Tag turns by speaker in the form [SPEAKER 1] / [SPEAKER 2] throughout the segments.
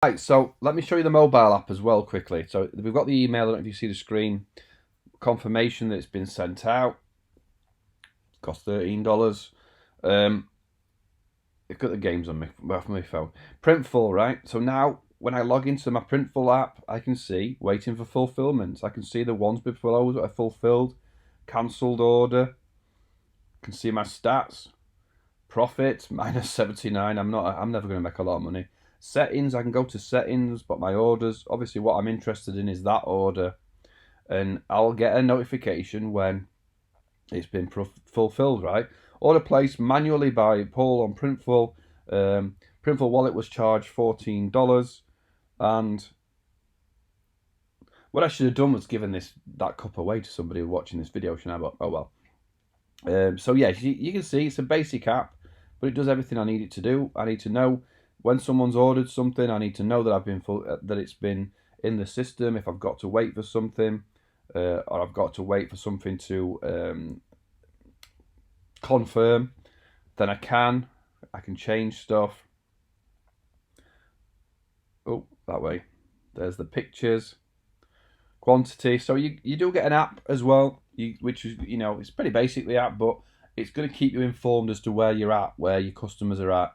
[SPEAKER 1] Right, so let me show you the mobile app as well quickly. So we've got the email, I don't know if you see the screen, confirmation that it's been sent out. It cost $13. I've got the games on my phone. Printful, right? So now when I log into my Printful app, I can see waiting for fulfillment. I can see the ones below that are fulfilled, cancelled order. I can see my stats. Profit -79. I'm never going to make a lot of money. Settings, I can go to settings, but my orders, obviously what I'm interested in is that order, and I'll get a notification when it's been fulfilled, right? Order placed manually by Paul on Printful. Printful wallet was charged $14, and what I should have done was given that cup away to somebody watching this video, shouldn't I? But oh well. So yeah, you can see it's a basic app, but it does everything I need it to do. I need to know when someone's ordered something. I need to know that that it's been in the system. If I've got to wait for something, or I've got to wait for something to confirm, then I can change stuff. Oh, that way. There's the pictures, quantity. So you do get an app as well, which is, it's pretty basic, the app, but it's going to keep you informed as to where you're at, where your customers are at,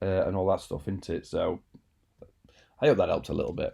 [SPEAKER 1] and all that stuff, isn't it? So I hope that helped a little bit.